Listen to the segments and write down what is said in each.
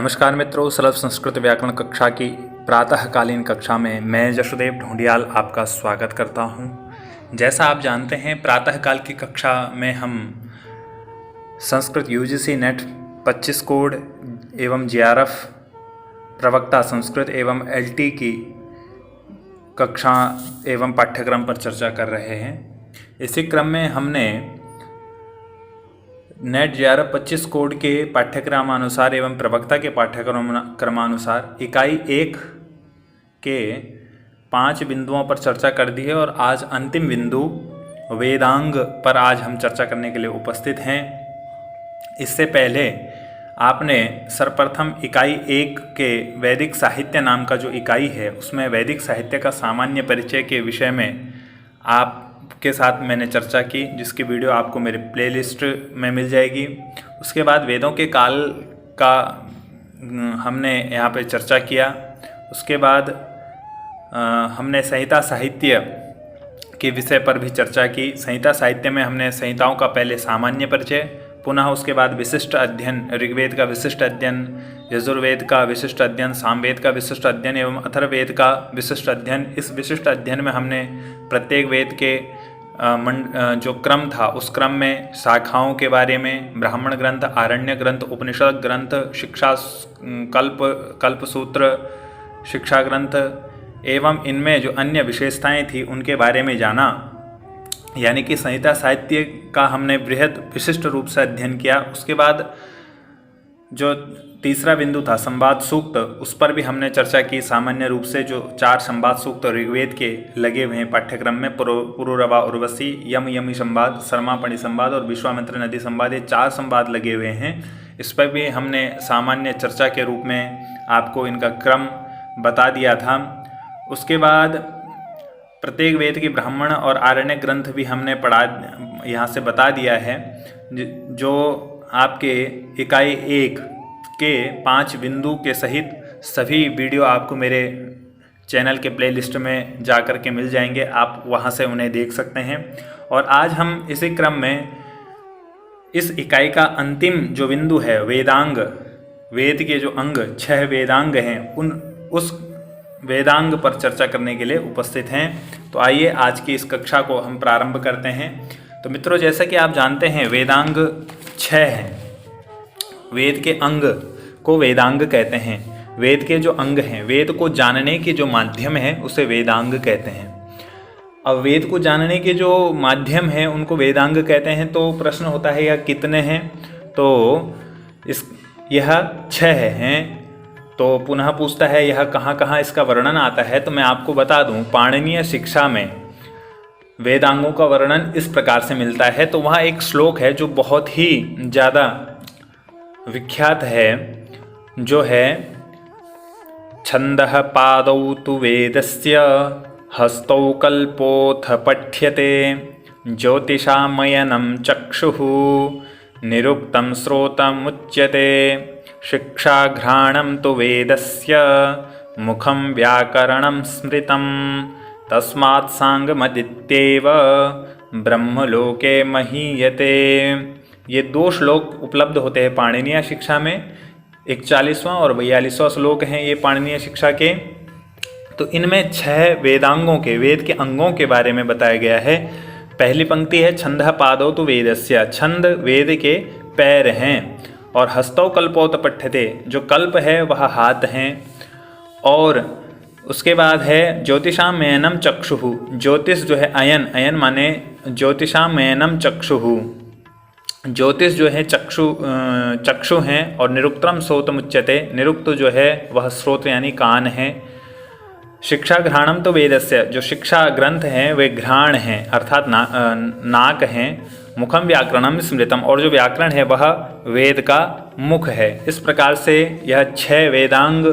नमस्कार मित्रों, सुलभ संस्कृत व्याकरण कक्षा की प्रातःकालीन कक्षा में मैं जशुदेव ढूंढियाल आपका स्वागत करता हूं। जैसा आप जानते हैं, प्रातःकाल की कक्षा में हम संस्कृत यूजीसी नेट 25 कोड एवं जेआरएफ प्रवक्ता संस्कृत एवं एलटी की कक्षा एवं पाठ्यक्रम पर चर्चा कर रहे हैं। इसी क्रम में हमने नेट जेआरएफ 25 कोड के पाठ्यक्रमानुसार एवं प्रवक्ता के पाठ्यक्रमानुसार इकाई 1 के 5 बिंदुओं पर चर्चा कर दी है और आज अंतिम बिंदु वेदांग पर आज हम चर्चा करने के लिए उपस्थित हैं। इससे पहले आपने सर्वप्रथम इकाई 1 के वैदिक साहित्य नाम का जो इकाई है उसमें वैदिक साहित्य का सामान्य परिचय के विषय में आपके साथ मैंने चर्चा की, जिसकी वीडियो आपको मेरे प्लेलिस्ट में मिल जाएगी। उसके बाद वेदों के काल का हमने यहाँ पे चर्चा किया। उसके बाद हमने संहिता साहित्य के विषय पर भी चर्चा की। संहिता साहित्य में हमने संहिताओं का पहले सामान्य परिचय, पुनः उसके बाद विशिष्ट अध्ययन, ऋग्वेद का विशिष्ट अध्ययन, यजुर्वेद का विशिष्ट अध्ययन, सामवेद का विशिष्ट अध्ययन एवं अथर्ववेद का विशिष्ट अध्ययन। इस विशिष्ट अध्ययन में हमने प्रत्येक वेद के जो क्रम था उस क्रम में शाखाओं के बारे में, ब्राह्मण ग्रंथ, आरण्य ग्रंथ, उपनिषद ग्रंथ, शिक्षा कल्पसूत्र, शिक्षा ग्रंथ एवं इनमें जो अन्य विशेषताएं थी उनके बारे में जाना। यानी कि संहिता साहित्य का हमने बृहद विशिष्ट रूप से अध्ययन किया। उसके बाद जो तीसरा बिंदु था संवाद सूक्त, उस पर भी हमने चर्चा की। सामान्य रूप से जो 4 संवाद सूक्त ऋग्वेद के लगे हुए हैं पाठ्यक्रम में, पुरुरवा उर्वशी, यम यमी संवाद, शर्मापणि संवाद और विश्वामित्र नदी संवाद, ये 4 संवाद लगे हुए हैं। इस पर भी हमने सामान्य चर्चा के रूप में आपको इनका क्रम बता दिया था। उसके बाद प्रत्येक वेद के ब्राह्मण और आरण्य ग्रंथ भी हमने पढ़ा, यहाँ से बता दिया है। जो आपके इकाई 1 के 5 बिंदु के सहित सभी वीडियो आपको मेरे चैनल के प्लेलिस्ट में जा कर के मिल जाएंगे, आप वहाँ से उन्हें देख सकते हैं। और आज हम इसी क्रम में इस इकाई का अंतिम जो बिंदु है वेदांग, वेद के जो अंग 6 वेदांग हैं उस वेदांग पर चर्चा करने के लिए उपस्थित हैं। तो आइए आज की इस कक्षा को हम प्रारंभ करते हैं। तो मित्रों, जैसा कि आप जानते हैं वेदांग 6 हैं। वेद के अंग को वेदांग कहते हैं। वेद के जो अंग हैं, वेद को जानने के जो माध्यम है उसे वेदांग कहते हैं। अब वेद को जानने के जो माध्यम हैं उनको वेदांग कहते हैं। तो प्रश्न होता है यह कितने हैं? तो यह 6 हैं। तो पुनः पूछता है यह कहाँ कहाँ इसका वर्णन आता है। तो मैं आपको बता दूं, पाणिनीय शिक्षा में वेदांगों का वर्णन इस प्रकार से मिलता है। तो वहाँ एक श्लोक है जो बहुत ही ज़्यादा विख्यात है, जो है छंदः पादौ तु वेदस्य हस्तौ कल्पोऽथ पठ्यते ज्योतिषामयनं चक्षुः निरुक्तं श्रोतमुच्यते शिक्षाघ्राणं तु वेदस्य मुखं व्याकरणं स्मृतं तस्मात् सांगमदित्येव ब्रह्मलोके महीयते। ये 2 श्लोक उपलब्ध होते हैं पाणिनीय शिक्षा में। 41वां और 42वां श्लोक हैं ये पाणिनीय शिक्षा के। तो इनमें 6 वेदांगों के, वेद के अंगों के बारे में बताया गया है। पहली पंक्ति है छंदः पादौ तु वेदस्य, छंद वेद के पैर हैं। और हस्तौ कल्पोत पठ्यते, जो कल्प है वह हाथ हैं। और उसके बाद है ज्योतिषाम मयनम चक्षुः, ज्योतिष जो है अयन, अयन माने ज्योतिषाम मयनम चक्षुः, ज्योतिष जो है चक्षु हैं। और निरुक्तम श्रोतमुच्यते, निरुक्त जो है वह श्रोत यानी कान है। शिक्षा घ्राणम तो वेदस्य, जो शिक्षा ग्रंथ हैं वे घ्राण हैं अर्थात नाक हैं। मुखम व्याकरणम स्मृतम, और जो व्याकरण है वह वेद का मुख है। इस प्रकार से यह 6 वेदांग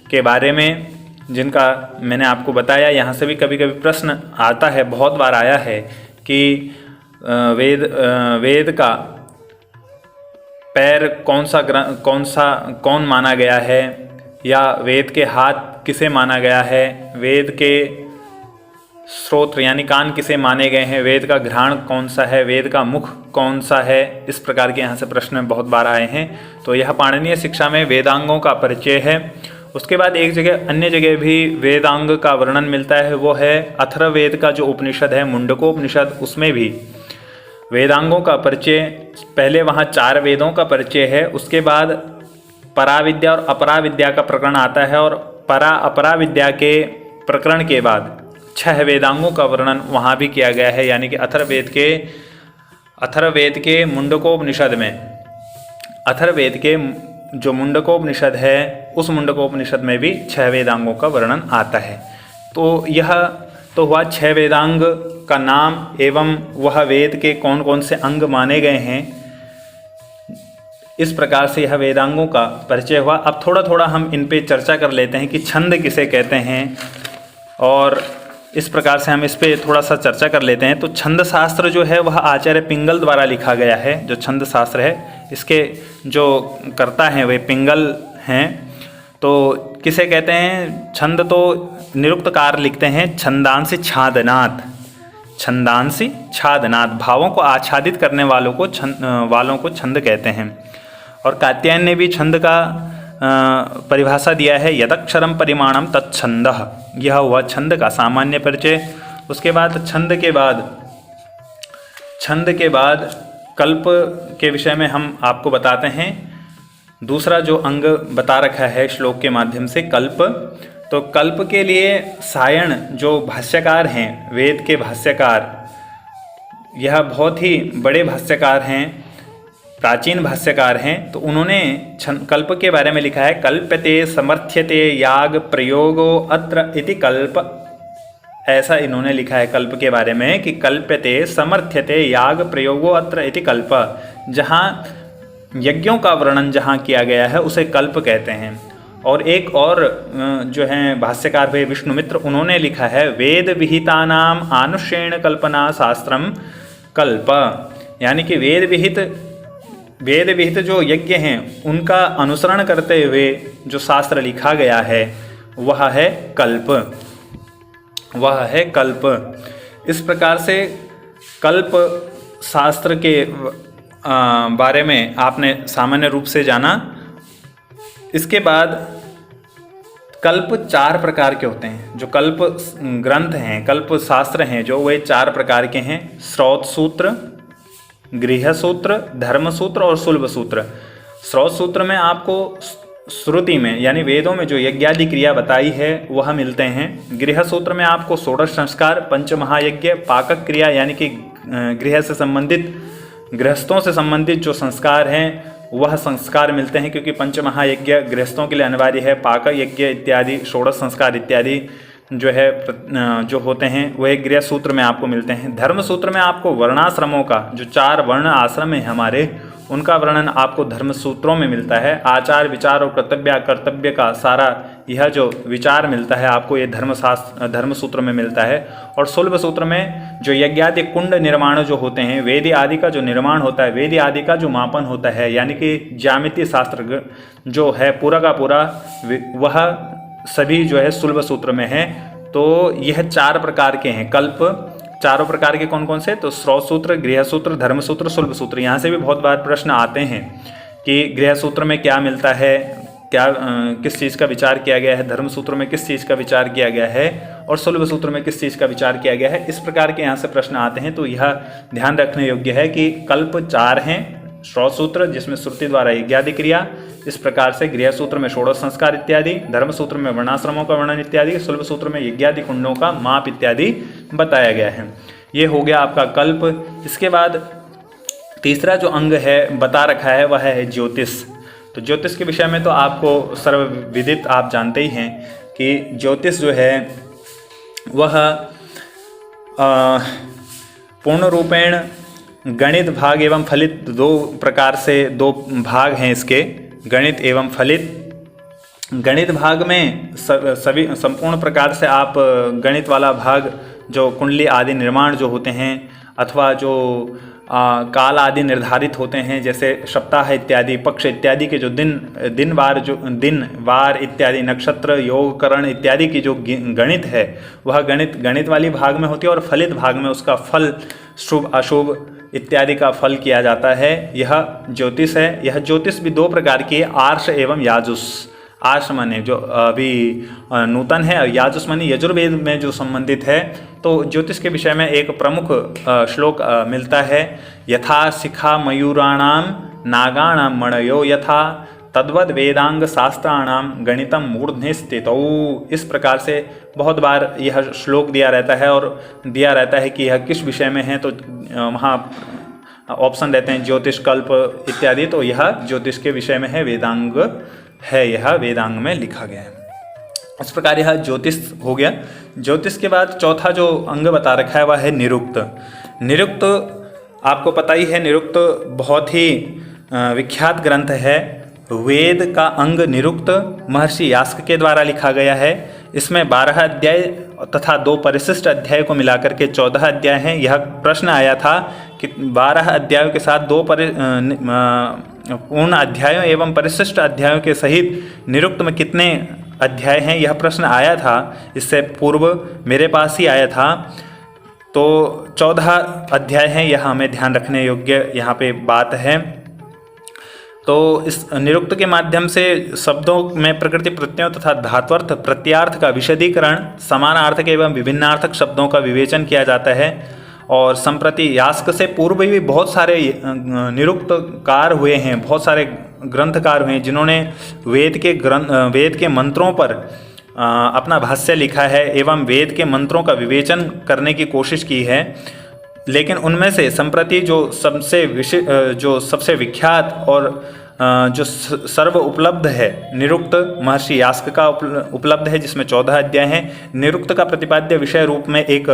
के बारे में जिनका मैंने आपको बताया। यहाँ से भी कभी कभी प्रश्न आता है, बहुत बार आया है कि वेद का पैर कौन माना गया है, या वेद के हाथ किसे माना गया है, वेद के श्रोत्र यानी कान किसे माने गए हैं, वेद का घ्राण कौन सा है, वेद का मुख कौन सा है, इस प्रकार के यहाँ से प्रश्न बहुत बार आए हैं। तो यह पाणिनीय शिक्षा में वेदांगों का परिचय है। उसके बाद एक जगह अन्य जगह भी वेदांग का वर्णन मिलता है, वो है अथर्ववेद का जो उपनिषद है मुंडकोपनिषद, उसमें भी वेदांगों का परिचय। पहले वहाँ 4 वेदों का परिचय है, उसके बाद पराविद्या और अपराविद्या का प्रकरण आता है, और परा अपरा विद्या के प्रकरण के बाद 6 वेदांगों का वर्णन वहाँ भी किया गया है। यानी कि अथर्ववेद के मुंडकोपनिषद में, अथर्ववेद के जो मुंडकोपनिषद है उस मुंडकोपनिषद में भी 6 वेदांगों का वर्णन आता है। तो यह तो हुआ 6 वेदांग का नाम एवं वह वेद के कौन कौन से अंग माने गए हैं। इस प्रकार से यह वेदांगों का परिचय हुआ। अब थोड़ा थोड़ा हम इन पे चर्चा कर लेते हैं कि छंद किसे कहते हैं, और इस प्रकार से हम इस पे थोड़ा सा चर्चा कर लेते हैं। तो छंद शास्त्र जो है वह आचार्य पिंगल द्वारा लिखा गया है। जो छंद शास्त्र है इसके जो कर्ता हैं वे पिंगल हैं। तो किसे कहते हैं? छंद तो निरुक्तकार लिखते हैं छंदांसी छादनात्, छंदांसी छादनात्, भावों को आच्छादित करने वालों को छंद कहते हैं। और कात्यायन ने भी छंद का परिभाषा दिया है, यदक्षरम परिमाणम तत्छंदः। यह हुआ छंद का सामान्य परिचय। उसके बाद छंद के बाद कल्प के विषय में हम आपको बताते हैं। दूसरा जो अंग बता रखा है श्लोक के माध्यम से, कल्प। तो कल्प के लिए सायण जो भाष्यकार हैं, वेद के भाष्यकार, यह बहुत ही बड़े भाष्यकार हैं, प्राचीन भाष्यकार हैं। तो उन्होंने कल्प के बारे में लिखा है, कल्प्यते समर्थ्यते याग प्रयोगो अत्र इति कल्प। ऐसा इन्होंने लिखा है कल्प के बारे में कि कल्प्यते समर्थ्यते याग प्रयोगो अत्र इति कल्प। जहाँ यज्ञों का वर्णन जहाँ किया गया है उसे कल्प कहते हैं। और एक और जो है भाष्यकार वे विष्णुमित्र, उन्होंने लिखा है, वेद विहितानाम आनुष्येण कल्पना शास्त्रम कल्प। यानी कि वेद विहित जो यज्ञ हैं उनका अनुसरण करते हुए जो शास्त्र लिखा गया है वह है कल्प, वह है कल्प। इस प्रकार से कल्प शास्त्र के बारे में आपने सामान्य रूप से जाना। इसके बाद कल्प 4 प्रकार के होते हैं। जो कल्प ग्रंथ हैं, कल्प शास्त्र हैं जो, वे 4 प्रकार के हैं। श्रौत सूत्र, गृह सूत्र, धर्म सूत्र और शुल्ब सूत्र। श्रौत सूत्र में आपको श्रुति में यानी वेदों में जो यज्ञादि क्रिया बताई है वह मिलते हैं। गृह सूत्र में आपको षोडश संस्कार, पंचमहायज्ञ, पाकक क्रिया यानी कि गृह से संबंधित, गृहस्थों से संबंधित जो संस्कार हैं वह संस्कार मिलते हैं, क्योंकि पंचमहायज्ञ गृहस्थों के लिए अनिवार्य है। पाक यज्ञ इत्यादि, षोडश संस्कार इत्यादि जो है जो होते हैं वह गृह सूत्र में आपको मिलते हैं। धर्म सूत्र में आपको वर्णाश्रमों का, जो 4 वर्ण आश्रम है हमारे, उनका वर्णन आपको धर्म सूत्रों में मिलता है। आचार विचार और कर्तव्य का सारा यह जो विचार मिलता है आपको, ये धर्म सूत्र में मिलता है। और शुल्ब सूत्र में जो यज्ञादि कुंड निर्माण जो होते हैं, वेदी आदि का जो निर्माण होता है, वेदी आदि का जो मापन होता है, यानी कि ज्यामितीय शास्त्र जो है पूरा का पूरा, वह सभी जो है शुल्ब सूत्र में है। तो यह 4 प्रकार के हैं कल्प। चारों प्रकार के कौन कौन से? तो श्रौत सूत्र, गृह सूत्र, धर्म सूत्र, शुल्ब सूत्र। यहाँ से भी बहुत बार प्रश्न आते हैं कि गृह सूत्र में क्या मिलता है, क्या किस चीज़ का विचार किया गया है, धर्म सूत्र में किस चीज़ का विचार किया गया है और शुल्ब सूत्र में किस चीज़ का विचार किया गया है। इस प्रकार के यहाँ से प्रश्न आते हैं। तो यह ध्यान रखने योग्य है कि कल्प 4 हैं। श्रौत सूत्र जिसमें श्रुति द्वारा यज्ञादि क्रिया, इस प्रकार से गृह सूत्र में षोडश संस्कार इत्यादि, धर्म सूत्र में वर्णाश्रमों का वर्णन इत्यादि, शुल्ब सूत्र में यज्ञादि कुंडों का माप इत्यादि बताया गया है। ये हो गया आपका कल्प। इसके बाद तीसरा जो अंग है बता रखा है वह है ज्योतिष। तो ज्योतिष के विषय में तो आपको सर्वविदित आप जानते ही हैं कि ज्योतिष जो है वह पूर्ण रूपेण गणित भाग एवं फलित 2 प्रकार से 2 भाग हैं इसके, गणित एवं फलित। गणित भाग में सभी संपूर्ण प्रकार से आप गणित वाला भाग, जो कुंडली आदि निर्माण जो होते हैं, अथवा जो काल आदि निर्धारित होते हैं, जैसे सप्ताह इत्यादि, पक्ष इत्यादि के जो दिन वार इत्यादि, नक्षत्र, योग, करण इत्यादि की जो गणित है वह गणित वाली भाग में होती है, और फलित भाग में उसका फल, शुभ अशुभ इत्यादि का फल किया जाता है। यह ज्योतिष है। यह ज्योतिष भी दो प्रकार की है, आर्ष एवं याजुष। आर्ष माने जो अभी नूतन है, और याजुष माने यजुर्वेद में जो संबंधित है। तो ज्योतिष के विषय में एक प्रमुख श्लोक मिलता है, यथा शिखा मयूराणाम नागाणाम मणयो यथा तद्वद वेदांग शास्त्राणाम गणितम मूर्धनि स्थितौ। इस प्रकार से बहुत बार यह श्लोक दिया रहता है, और दिया रहता है कि यह किस विषय में है, तो वहाँ ऑप्शन देते हैं ज्योतिष, कल्प इत्यादि। तो यह ज्योतिष के विषय में है, वेदांग है, यह वेदांग में लिखा गया है। इस प्रकार यह ज्योतिष हो गया। ज्योतिष के बाद चौथा जो अंग बता रखा है वह है निरुक्त। निरुक्त आपको पता ही है, निरुक्त बहुत ही विख्यात ग्रंथ है। वेद का अंग निरुक्त महर्षि यास्क के द्वारा लिखा गया है। इसमें 12 अध्याय तथा 2 परिशिष्ट अध्याय को मिलाकर के 14 अध्याय हैं। यह प्रश्न आया था कि 12 अध्यायों के साथ 2 पूर्ण अध्यायों एवं परिशिष्ट अध्यायों के सहित निरुक्त में कितने अध्याय हैं, यह प्रश्न आया था। इससे पूर्व मेरे पास ही आया था। तो 14 अध्याय हैं, यह हमें ध्यान रखने योग्य यहाँ पे बात है। तो इस निरुक्त के माध्यम से शब्दों में प्रकृति प्रत्ययों तथा धात्वर्थ प्रत्यार्थ का विशदीकरण, समानार्थक एवं विभिन्नार्थक शब्दों का विवेचन किया जाता है। और संप्रति यास्क से पूर्व भी बहुत सारे निरुक्तकार हुए हैं, बहुत सारे ग्रंथकार हुए हैं, जिन्होंने वेद के मंत्रों पर अपना भाष्य लिखा है एवं वेद के मंत्रों का विवेचन करने की कोशिश की है। लेकिन उनमें से संप्रति जो सबसे विख्यात और जो सर्व उपलब्ध है, निरुक्त महर्षि यास्क का उपलब्ध है, जिसमें 14 अध्याय हैं। निरुक्त का प्रतिपाद्य विषय रूप में एक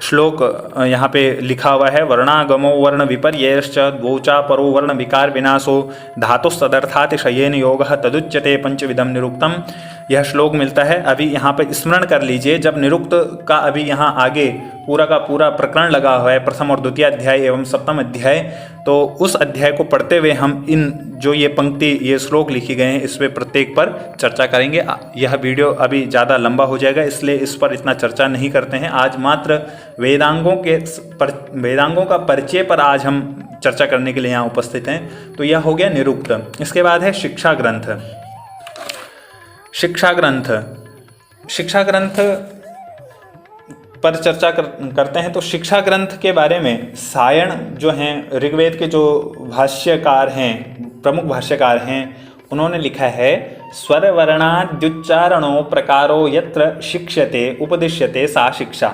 श्लोक यहाँ पे लिखा हुआ है, वर्णागमो वर्ण विपर्ययश्च द्वौचा परो वर्ण विकार विनाशो धातुस्तदर्थातिशयेन योगः तदुच्यते पंचविधम निरुक्तम। यह श्लोक मिलता है। अभी यहाँ पे स्मरण कर लीजिए, जब निरुक्त का अभी यहाँ आगे पूरा का पूरा प्रकरण लगा हुआ है, प्रथम और द्वितीय अध्याय एवं सप्तम अध्याय, तो उस अध्याय को पढ़ते हुए हम इन जो ये पंक्ति, ये श्लोक लिखी गए हैं, इस पे प्रत्येक पर चर्चा करेंगे। यह वीडियो अभी ज़्यादा लंबा हो जाएगा, इसलिए इस पर इतना चर्चा नहीं करते हैं। आज मात्र वेदांगों का परिचय पर आज हम चर्चा करने के लिए यहाँ उपस्थित हैं। तो यह हो गया निरुक्त। इसके बाद है शिक्षा ग्रंथ। शिक्षा ग्रंथ पर चर्चा करते हैं। तो शिक्षा ग्रंथ के बारे में सायण जो हैं, ऋग्वेद के जो भाष्यकार हैं, प्रमुख भाष्यकार हैं, उन्होंने लिखा है, स्वर वर्णाद्युच्चारणों प्रकारो यत्र शिक्ष्यते उपदिश्यते सा शिक्षा।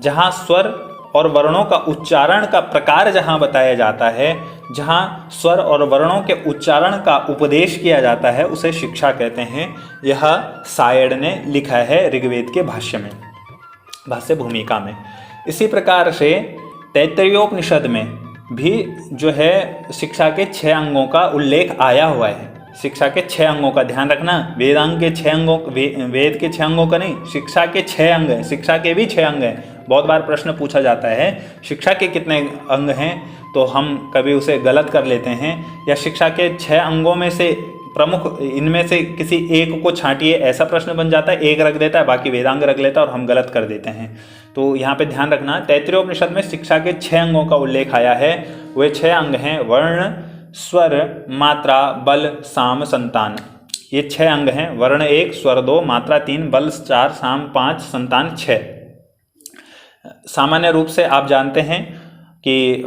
जहाँ स्वर और वर्णों का उच्चारण का प्रकार जहाँ बताया जाता है, जहाँ स्वर और वर्णों के उच्चारण का उपदेश किया जाता है, उसे शिक्षा कहते हैं। यह सायण ने लिखा है ऋग्वेद के भाष्य में, भाष्य भूमिका में। इसी प्रकार से तैत्तरीयोपनिषद में भी जो है शिक्षा के 6 अंगों का उल्लेख आया हुआ है। शिक्षा के 6 अंगों का ध्यान रखना, वेदांग के 6 अंगों, वेद के 6 अंगों का नहीं, शिक्षा के 6 अंग हैं। शिक्षा के भी 6 अंग हैं। बहुत बार प्रश्न पूछा जाता है शिक्षा के कितने अंग हैं, तो हम कभी उसे गलत कर लेते हैं। या शिक्षा के 6 अंगों में से प्रमुख, इनमें से किसी एक को छांटिए, ऐसा प्रश्न बन जाता है। एक रख देता है, बाकी वेदांग रख लेता है, और हम गलत कर देते हैं। तो यहाँ पे ध्यान रखना, तैत्तरीयोपनिषद में शिक्षा के 6 अंगों का उल्लेख आया है। वे 6 अंग हैं, वर्ण, स्वर, मात्रा, बल, साम, संतान। ये 6 अंग हैं। वर्ण 1, स्वर 2, मात्रा 3, बल 4, साम 5, संतान 6। सामान्य रूप से आप जानते हैं कि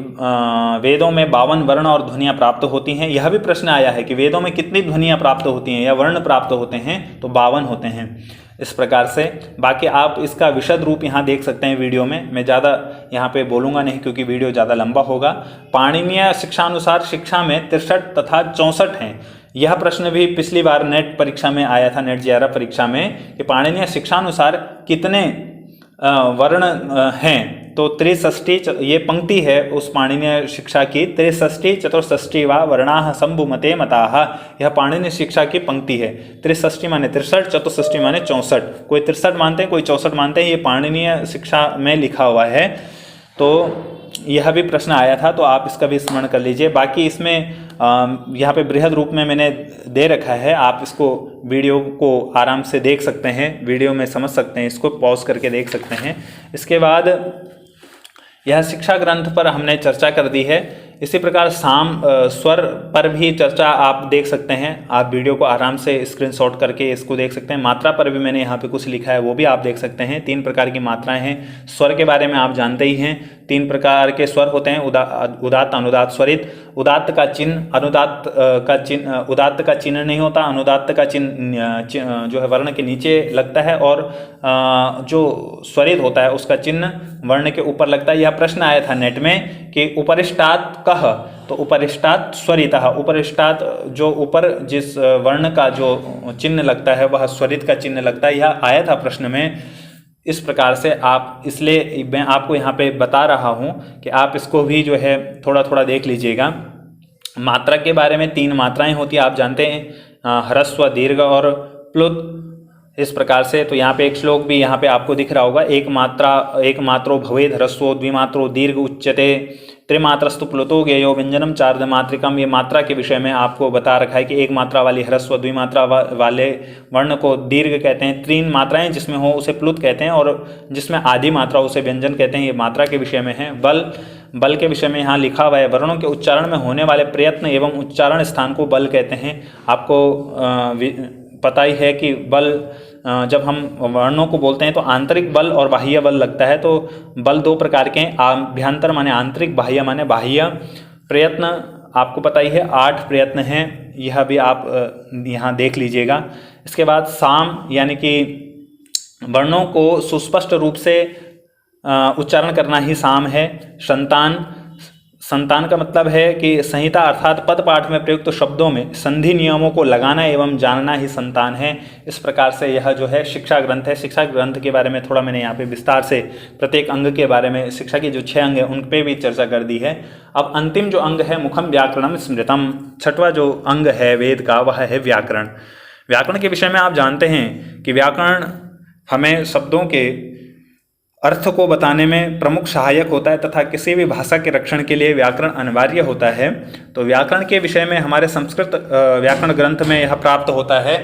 वेदों में 52 वर्ण और ध्वनियाँ प्राप्त होती हैं। यह भी प्रश्न आया है कि वेदों में कितनी ध्वनियाँ प्राप्त होती हैं या वर्ण प्राप्त होते हैं, तो 52 होते हैं। इस प्रकार से बाकी आप इसका विशद रूप यहाँ देख सकते हैं वीडियो में। मैं ज़्यादा यहाँ पे बोलूँगा नहीं, क्योंकि वीडियो ज़्यादा लंबा होगा। पाणिनीय शिक्षानुसार शिक्षा में 63 तथा 64 हैं। यह प्रश्न भी पिछली बार नेट परीक्षा में आया था, नेट JRF परीक्षा में, कि पाणिनीय शिक्षानुसार कितने वर्ण हैं। तो 63, ये पंक्ति है उस पाणिनीय शिक्षा की, 63 चतुष्षष्टि वा वर्णाः शंभुमते मताः। यह पाणिनीय शिक्षा की पंक्ति है। 63 माने 63, चतुष्षष्टि माने 64। कोई 63 मानते हैं, कोई 64 मानते हैं। ये पाणिनीय शिक्षा में लिखा हुआ है। तो यह भी प्रश्न आया था, तो आप इसका भी स्मरण कर लीजिए। बाकी इसमें यहाँ पे बृहद रूप में मैंने दे रखा है, आप इसको वीडियो को आराम से देख सकते हैं, वीडियो में समझ सकते हैं, इसको पॉज करके देख सकते हैं। इसके बाद यह शिक्षा ग्रंथ पर हमने चर्चा कर दी है। इसी प्रकार साम स्वर पर भी चर्चा आप देख सकते हैं, आप वीडियो को आराम से स्क्रीनशॉट करके इसको देख सकते हैं। मात्रा पर भी मैंने यहाँ पे कुछ लिखा है, वो भी आप देख सकते हैं। 3 प्रकार की मात्राएं हैं। स्वर के बारे में आप जानते ही हैं, 3 प्रकार के स्वर होते हैं, उदात्त, अनुदात्त, स्वरित। उदात्त का चिन्ह, अनुदात्त का चिन्ह, उदात्त का चिन्ह नहीं होता, अनुदात्त का चिन्ह जो है वर्ण के नीचे लगता है, और जो स्वरित होता है उसका चिन्ह वर्ण के ऊपर लगता है। यह प्रश्न आया था नेट में कि उपरिष्टात् कह, तो उपरिष्टात् स्वरितः, उपरिष्टात् जो ऊपर जिस वर्ण का जो चिन्ह लगता है वह स्वरित का चिन्ह लगता है, यह आया था प्रश्न में। इस प्रकार से आप, इसलिए मैं आपको यहाँ पे बता रहा हूँ कि आप इसको भी जो है थोड़ा थोड़ा देख लीजिएगा। मात्रा के बारे में 3 मात्राएं होती हैं, आप जानते हैं, ह्रस्व, दीर्घ और प्लुत। इस प्रकार से तो यहाँ पे एक श्लोक भी यहाँ पे आपको दिख रहा होगा, एक मात्रो भवेद ह्रस्वो द्विमात्रो दीर्घ उच्यते त्रिमात्रस्तु प्लुतो ज्ञेयो व्यंजनम चार्धमात्रिकम। ये मात्रा के विषय में आपको बता रखा है कि एक मात्रा वाली ह्रस्व, द्विमात्रा वाले वर्ण को दीर्घ कहते हैं, 3 मात्राएं जिसमें हो उसे प्लुत कहते हैं, और जिसमें आधी मात्रा उसे व्यंजन कहते हैं। ये मात्रा के विषय में है। बल के विषय में यहाँ लिखा हुआ है, वर्णों के उच्चारण में होने वाले प्रयत्न एवं उच्चारण स्थान को बल कहते हैं। आपको पता ही है कि बल, जब हम वर्णों को बोलते हैं तो आंतरिक बल और बाह्य बल लगता है। तो बल 2 प्रकार के हैं, अभ्यंतर माने आंतरिक, बाह्य माने बाह्य। प्रयत्न आपको पता ही है, 8 प्रयत्न हैं, यह भी आप यहाँ देख लीजिएगा। इसके बाद साम, यानी कि वर्णों को सुस्पष्ट रूप से उच्चारण करना ही साम है। संतान का मतलब है कि संहिता अर्थात पद पाठ में प्रयुक्त शब्दों में संधि नियमों को लगाना एवं जानना ही संतान है। इस प्रकार से यह जो है शिक्षा ग्रंथ है। शिक्षा ग्रंथ के बारे में थोड़ा मैंने यहाँ पे विस्तार से प्रत्येक अंग के बारे में, शिक्षा के जो 6 अंग हैं उन पे भी चर्चा कर दी है। अब अंतिम जो अंग है, मुखम व्याकरणम स्मृतम, 6वां जो अंग है वेद का वह है व्याकरण। व्याकरण के विषय में आप जानते हैं कि व्याकरण हमें शब्दों के अर्थ को बताने में प्रमुख सहायक होता है तथा किसी भी भाषा के रक्षण के लिए व्याकरण अनिवार्य होता है। तो व्याकरण के विषय में हमारे संस्कृत व्याकरण ग्रंथ में यह प्राप्त होता है,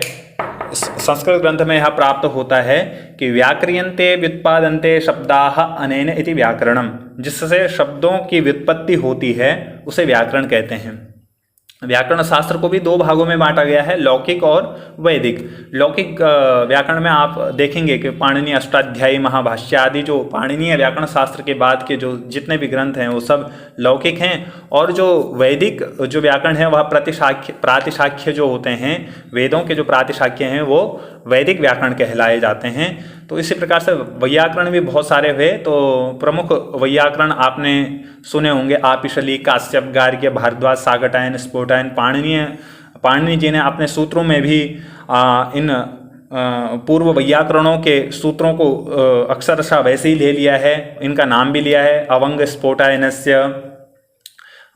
संस्कृत ग्रंथ में यह प्राप्त होता है कि व्याक्रियन्ते व्युत्पादन्ते शब्दाः अनेन इति व्याकरणम, जिससे शब्दों की व्युत्पत्ति होती है उसे व्याकरण कहते हैं। व्याकरण शास्त्र को भी 2 भागों में बांटा गया है, लौकिक और वैदिक। लौकिक व्याकरण में आप देखेंगे कि पाणिनि अष्टाध्यायी, महाभाष्य आदि जो पाणिनीय व्याकरण शास्त्र के बाद के जो जितने भी ग्रंथ हैं वो सब लौकिक हैं, और जो वैदिक जो व्याकरण है वह प्रातिशाख्य जो होते हैं, वेदों के जो प्रातिशाख्य हैं वो वैदिक व्याकरण कहलाए जाते हैं। तो इसी प्रकार से वैयाकरण भी बहुत सारे हुए। तो प्रमुख वैयाकरण आपने सुने होंगे, आपिशली, काश्यप, गार्ग्य, भारद्वाज, सागटायन, स्फोटायन। पाणिनि जी ने अपने सूत्रों में भी इन पूर्व वैयाकरणों के सूत्रों को अक्षरशः वैसे ही ले लिया है, इनका नाम भी लिया है। अवंग स्फोटायनस्य,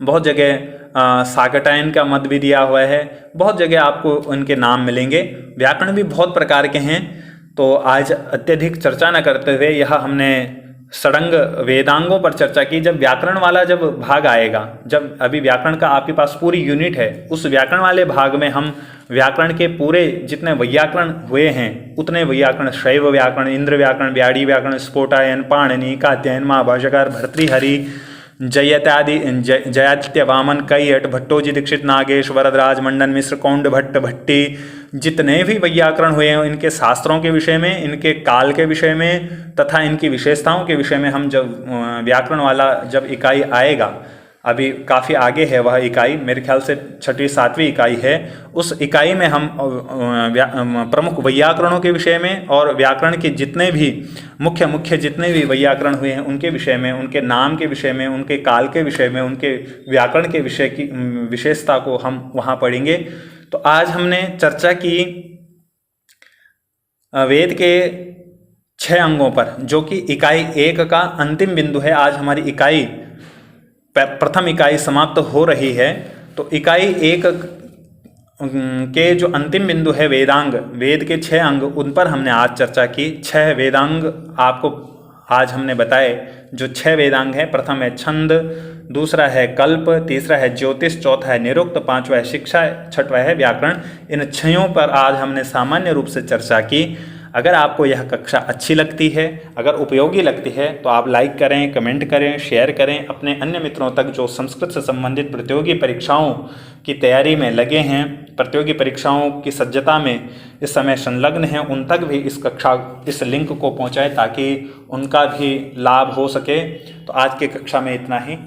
बहुत जगह सागटायन का मत भी दिया हुआ है, बहुत जगह आपको इनके नाम मिलेंगे। व्याकरण भी बहुत प्रकार के हैं। तो आज अत्यधिक चर्चा न करते हुए यह हमने षडंग वेदांगों पर चर्चा की। जब व्याकरण वाला जब भाग आएगा, जब अभी व्याकरण का आपके पास पूरी यूनिट है, उस व्याकरण वाले भाग में हम व्याकरण के पूरे जितने वैयाकरण हुए हैं उतने वैयाकरण, शैव व्याकरण, इंद्र व्याकरण, व्याड़ी व्याकरण, स्फोटायन, पाणिनि, कात्यायन, महाभाष्यकार, भर्तृहरि, जयादित्य, वामन, कैयट, भट्टोजी दीक्षित, नागेश, वरदराज, मंडन मिश्र, कौंड भट्ट, भट्टी, जितने भी वैयाकरण हुए हैं इनके शास्त्रों के विषय में, इनके काल के विषय में तथा इनकी विशेषताओं के विषय में हम जब व्याकरण वाला जब इकाई आएगा, अभी काफ़ी आगे है वह इकाई, मेरे ख्याल से 6वीं 7वीं इकाई है, उस इकाई में हम प्रमुख वैयाकरणों के विषय में और व्याकरण के जितने भी मुख्य जितने भी वैयाकरण हुए हैं उनके विषय में, उनके नाम के विषय में, उनके काल के विषय में, उनके व्याकरण के विषय की विशेषता को हम वहाँ पढ़ेंगे। तो आज हमने चर्चा की वेद के 6 अंगों पर, जो कि इकाई 1 का अंतिम बिंदु है। आज हमारी इकाई प्रथम इकाई समाप्त हो रही है। तो इकाई 1 के जो अंतिम बिंदु है वेदांग, वेद के 6 अंग, उन पर हमने आज चर्चा की। 6 वेदांग आपको आज हमने बताए जो 6 वेदांग हैं। प्रथम है छंद, दूसरा है कल्प, तीसरा है ज्योतिष, चौथा है निरुक्त, पांचवा है शिक्षा, छठवा है व्याकरण। इन 6 पर आज हमने सामान्य रूप से चर्चा की। अगर आपको यह कक्षा अच्छी लगती है, अगर उपयोगी लगती है, तो आप लाइक करें, कमेंट करें, शेयर करें अपने अन्य मित्रों तक जो संस्कृत से संबंधित प्रतियोगी परीक्षाओं की तैयारी में लगे हैं, प्रतियोगी परीक्षाओं की सज्जता में इस समय संलग्न हैं, उन तक भी इस लिंक को पहुंचाएं ताकि उनका भी लाभ हो सके। तो आज की कक्षा में इतना ही।